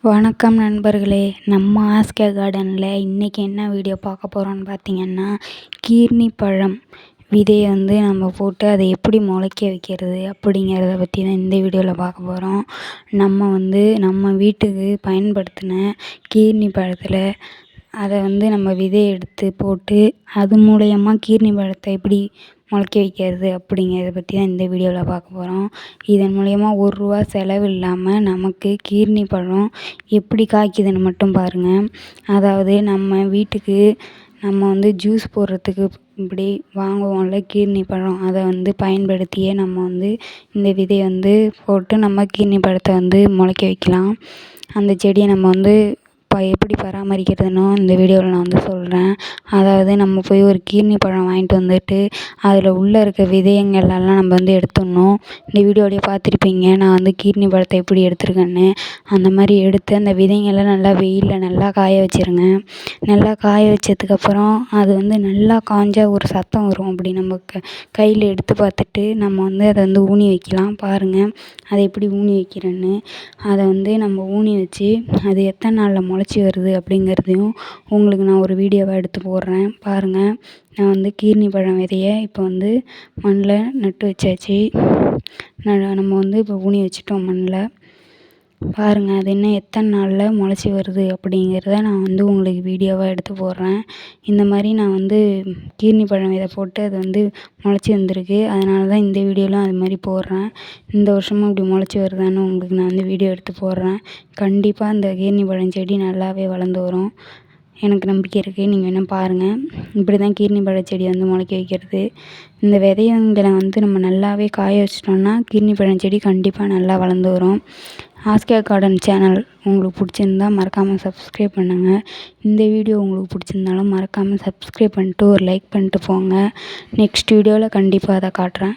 வணக்கம் நண்பர்களே. நம்ம ஆஸ்கே கார்டனில் இன்றைக்கி என்ன வீடியோ பார்க்க போகிறோன்னு பார்த்தீங்கன்னா, கீர்னி பழம் விதையை நம்ம போட்டு அதை எப்படி முளைக்க வைக்கிறது அப்படிங்கிறத பற்றி தான் இந்த வீடியோவில் பார்க்க போகிறோம். நம்ம வீட்டுக்கு பயன்படுத்தின கீர்னி பழத்தில் அதை நம்ம விதையை எடுத்து போட்டு அது மூலயமா கீர்னி பழத்தை எப்படி முளைக்க வைக்கிறது அப்படிங்கிறத பற்றி தான் இந்த வீடியோவில் பார்க்க போகிறோம். இதன் மூலயமா ரூ. 1 செலவு இல்லாமல் நமக்கு கீர்னி பழம் எப்படி காய்க்குதுன்னு மட்டும் பாருங்கள். அதாவது நம்ம வீட்டுக்கு நம்ம ஜூஸ் போடுறதுக்கு இப்படி வாங்குவோம்ல கீர்னி பழம், அதை பயன்படுத்தியே நம்ம இந்த விதையை போட்டு நம்ம கீர்னி பழத்தை முளைக்க வைக்கலாம். அந்த செடியை நம்ம எப்படி பராமரிக்கிறதுன்னும் இந்த வீடியோவில் நான் சொல்கிறேன். அதாவது நம்ம போய் ஒரு கீர்னி பழம் வாங்கிட்டு வந்துட்டு அதில் உள்ளே இருக்க விதைங்களெல்லாம் நம்ம எடுத்துடணும். இந்த வீடியோவிலே பார்த்துருப்பீங்க நான் கீர்னி பழத்தை எப்படி எடுத்துருக்கேன்னு. அந்த மாதிரி எடுத்து அந்த விதைங்களை நல்லா வெயிலில் நல்லா காய வச்சுருங்க. நல்லா காய வச்சதுக்கப்புறம் அது நல்லா காஞ்சா ஒரு சத்தம் வரும். அப்படி நம்ம கையில் எடுத்து பார்த்துட்டு நம்ம அதை ஊனி வைக்கலாம். பாருங்கள் அதை எப்படி ஊனி வைக்கிறேன்னு. அதை நம்ம ஊனி வச்சு அது எத்தனை நாளில் முளைச்சி வருது அப்படிங்கிறதையும் உங்களுக்கு நான் ஒரு வீடியோவாக எடுத்து போடுறேன். பாருங்கள், நான் கீர்னி பழம் விதையை இப்போ மண்ணில் நட்டு வச்சாச்சு. நம்ம இப்போ ஊனி வச்சிட்டோம் மண்ணில். பாருங்கள் அது இன்னும் எத்தனை நாளில் முளைச்சி வருது அப்படிங்கிறத நான் உங்களுக்கு வீடியோவாக எடுத்து போடுறேன். இந்த மாதிரி நான் கீர்னி பழம் விதை போட்டு அது முளைச்சி வந்திருக்கு. அதனால தான் இந்த வீடியோலாம் அது மாதிரி போடுறேன். இந்த வருஷமும் இப்படி முளைச்சி வருதான்னு உங்களுக்கு நான் வீடியோ எடுத்து போடுறேன். கண்டிப்பாக இந்த கீர்னி பழம் செடி நல்லாவே வளர்ந்து வரும். எனக்கு நம்பிக்கை இருக்குது. நீங்கள் வேணால் பாருங்கள். இப்படி தான் கீர்னி பழ செடி முளைக்க வைக்கிறது. இந்த விதைங்களை நம்ம நல்லாவே காய வச்சிட்டோம்னா கீர்னி பழம் செடி கண்டிப்பாக நல்லா வளர்ந்து வரும். ஆஸ்கே கார்டன் சேனல் உங்களுக்கு பிடிச்சிருந்தா மறக்காமல் சப்ஸ்கிரைப் பண்ணுங்கள். இந்த வீடியோ உங்களுக்கு பிடிச்சிருந்தாலும் மறக்காமல் சப்ஸ்கிரைப் பண்ணிட்டு ஒரு லைக் பண்ணிட்டு போங்க. நெக்ஸ்ட் வீடியோவில் கண்டிப்பாக அதை காட்டுறேன்.